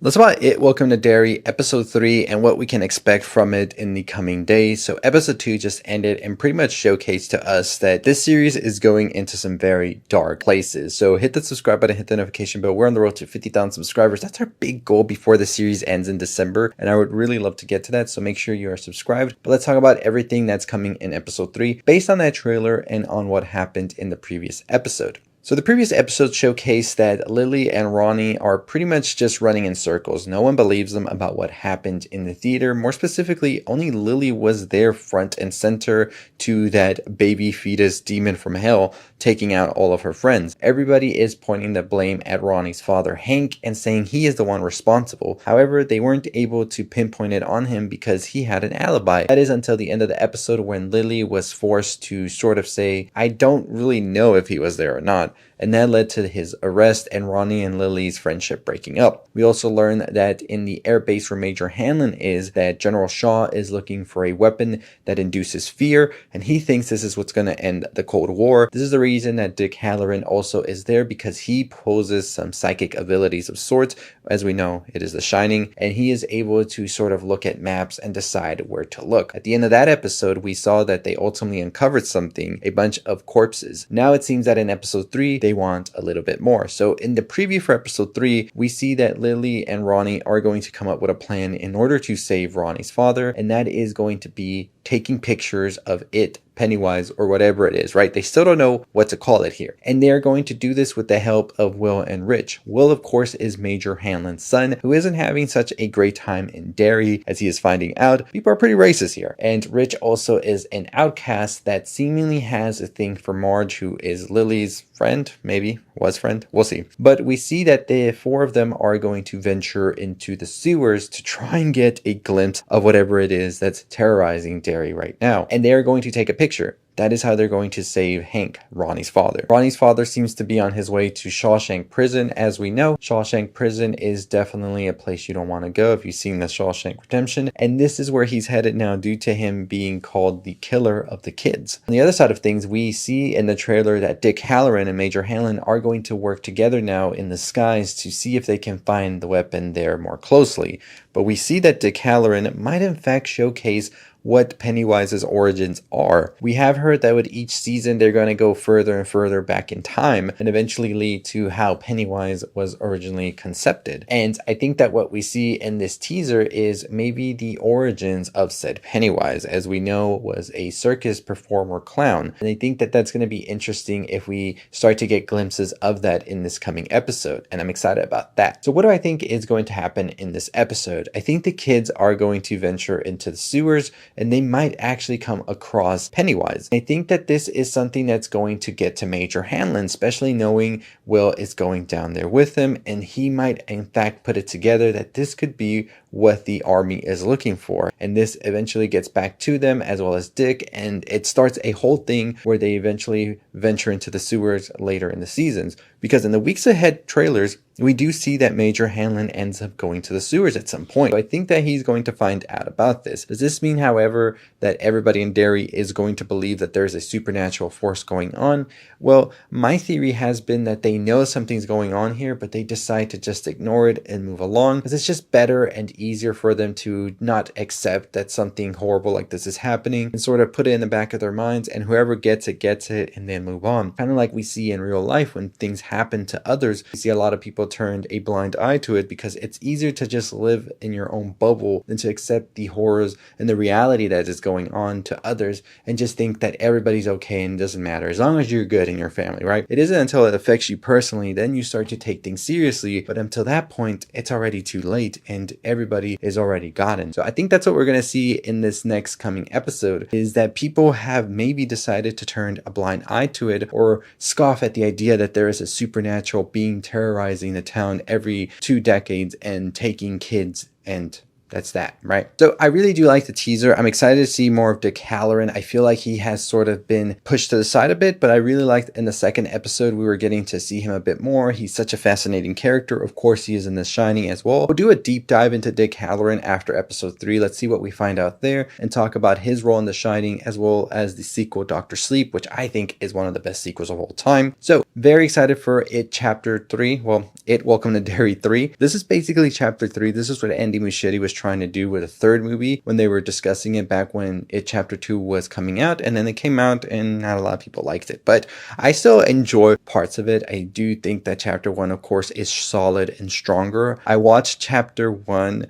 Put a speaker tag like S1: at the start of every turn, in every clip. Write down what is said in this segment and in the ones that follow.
S1: That's about it. Welcome to Derry, episode 3, and what we can expect from it in the coming days. So episode 2 just ended and pretty much showcased to us that this series is going into some very dark places. So hit the subscribe button, hit the notification bell. We're on the road to 50,000 subscribers. That's our big goal before the series ends in December, and I would really love to get to that. So make sure you are subscribed. But let's talk about everything that's coming in episode 3 based on that trailer and on what happened in the previous episode. So the previous episode showcased that Lily and Ronnie are pretty much just running in circles. No one believes them about what happened in the theater. More specifically, only Lily was there front and center to that baby fetus demon from hell taking out all of her friends. Everybody is pointing the blame at Ronnie's father, Hank, and saying he is the one responsible. However, they weren't able to pinpoint it on him because he had an alibi. That is until the end of the episode when Lily was forced to sort of say, I don't really know if he was there or not. And that led to his arrest and Ronnie and Lily's friendship breaking up. We also learned that in the airbase where Major Hanlon is, that General Shaw is looking for a weapon that induces fear, and he thinks this is what's going to end the Cold War. This is the reason that Dick Halloran also is there, because he poses some psychic abilities of sorts. As we know, it is The Shining, and he is able to sort of look at maps and decide where to look. At the end of that episode, we saw that they ultimately uncovered something, a bunch of corpses. Now it seems that in episode 3, they want a little bit more. So in the preview for episode 3, we see that Lily and Ronnie are going to come up with a plan in order to save Ronnie's father, and that is going to be taking pictures of it, Pennywise, or whatever it is, right? They still don't know what to call it here. And they're going to do this with the help of Will and Rich. Will, of course, is Major Hanlon's son, who isn't having such a great time in Derry, as he is finding out people are pretty racist here. And Rich also is an outcast that seemingly has a thing for Marge, who is Lily's friend, maybe was friend, we'll see. But we see that the four of them are going to venture into the sewers to try and get a glimpse of whatever it is that's terrorizing Derry right now. And they are going to take a picture. That is how they're going to save Hank, Ronnie's father. Ronnie's father seems to be on his way to Shawshank Prison. As we know, Shawshank Prison is definitely a place you don't want to go if you've seen the Shawshank Redemption. And this is where he's headed now due to him being called the killer of the kids. On the other side of things, we see in the trailer that Dick Halloran and Major Hanlon are going to work together now in the skies to see if they can find the weapon there more closely. But we see that Dick Halloran might in fact showcase what Pennywise's origins are. We have heard that with each season they're going to go further and further back in time and eventually lead to how Pennywise was originally concepted. And I think that what we see in this teaser is maybe the origins of said Pennywise, as we know was a circus performer clown. And I think that that's going to be interesting if we start to get glimpses of that in this coming episode, and I'm excited about that. So what do I think is going to happen in this episode? I think the kids are going to venture into the sewers, and they might actually come across Pennywise. I think that this is something that's going to get to Major Hanlon, especially knowing Will is going down there with him, and he might in fact put it together that this could be what the army is looking for. And this eventually gets back to them as well as Dick, and it starts a whole thing where they eventually venture into the sewers later in the seasons. Because in the weeks ahead trailers, we do see that Major Hanlon ends up going to the sewers at some point. So I think that he's going to find out about this. Does this mean, however, that everybody in Derry is going to believe that there's a supernatural force going on? Well, my theory has been that they know something's going on here, but they decide to just ignore it and move along, because it's just better and easier for them to not accept that something horrible like this is happening and sort of put it in the back of their minds, and whoever gets it and then move on. Kind of like we see in real life when things happen to others. We see a lot of people turned a blind eye to it because it's easier to just live in your own bubble than to accept the horrors and the reality that is going on to others and just think that everybody's okay and it doesn't matter as long as you're good in your family, right? It isn't until it affects you personally then you start to take things seriously, but until that point it's already too late and everybody is already gotten. So I think that's what we're going to see in this next coming episode, is that people have maybe decided to turn a blind eye to it or scoff at the idea that there is a supernatural being terrorizing the town every 2 decades and taking kids and that's that, right? So I really do like the teaser. I'm excited to see more of Dick Halloran. I feel like he has sort of been pushed to the side a bit, but I really liked in the second episode, we were getting to see him a bit more. He's such a fascinating character. Of course, he is in The Shining as well. We'll do a deep dive into Dick Halloran after episode 3. Let's see what we find out there and talk about his role in The Shining as well as the sequel, Dr. Sleep, which I think is one of the best sequels of all time. So very excited for It Chapter 3. Well, It Welcome to Derry 3. This is basically Chapter 3. This is what Andy Muschietti was trying to do with a third movie when they were discussing it back when It Chapter 2 was coming out, and then it came out and not a lot of people liked it, but I still enjoy parts of it. I do think that Chapter 1, of course, is solid and stronger. I watched Chapter 1,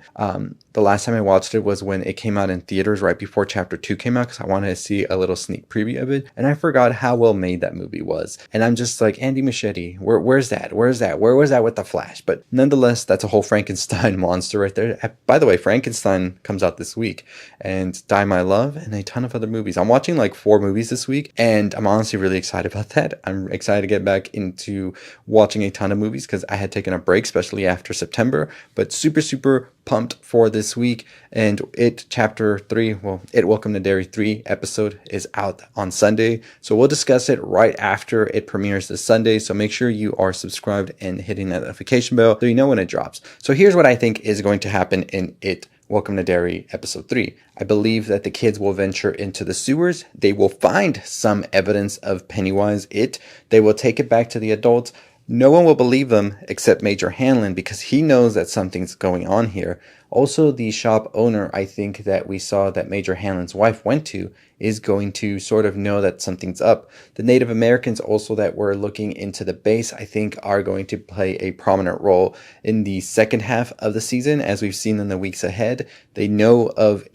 S1: the last time I watched it was when it came out in theaters right before Chapter 2 came out because I wanted to see a little sneak preview of it, and I forgot how well made that movie was. And I'm just like, Andy Muschietti, where's that? Where's that? Where was that with the Flash? But nonetheless, that's a whole Frankenstein monster right there. By the way, Frankenstein comes out this week, and Die My Love, and a ton of other movies. I'm watching like 4 movies this week, and I'm honestly really excited about that. I'm excited to get back into watching a ton of movies because I had taken a break, especially after September, but super pumped for this week. And It Chapter 3, well, It Welcome to Derry 3 episode is out on Sunday, so we'll discuss it right after it premieres this Sunday. So make sure you are subscribed and hitting that notification bell so you know when it drops. So here's what I think is going to happen in It Welcome to Derry episode 3. I believe that the kids will venture into the sewers. They will find some evidence of Pennywise It. They will take it back to the adults. No one will believe them except Major Hanlon because he knows that something's going on here. Also, the shop owner, I think that we saw that Major Hanlon's wife went to, is going to sort of know that something's up. The Native Americans also that were looking into the base, I think, are going to play a prominent role in the second half of the season, as we've seen in the weeks ahead. They know of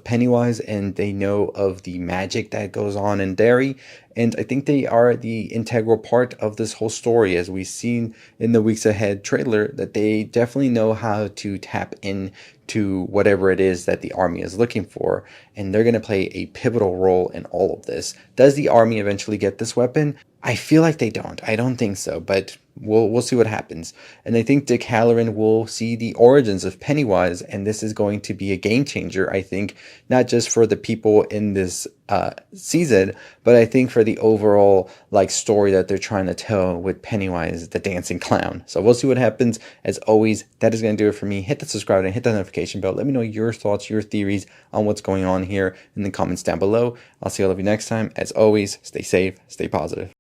S1: Pennywise, and they know of the magic that goes on in Derry. And I think they are the integral part of this whole story, as we've seen in the weeks ahead trailer, that they definitely know how to tap in to whatever it is that the army is looking for, and they're going to play a pivotal role in all of this. Does the army eventually get this weapon? I feel like they don't. I don't think so, but we'll see what happens. And I think Dick Halloran will see the origins of Pennywise, and this is going to be a game changer, I think, not just for the people in this season, but I think for the overall story that they're trying to tell with Pennywise, the dancing clown. So we'll see what happens. As always, that is going to do it for me. Hit the subscribe and hit the notification bell. Let me know your thoughts, your theories on what's going on here in the comments down below. I'll see all of you next time. As always, stay safe, stay positive.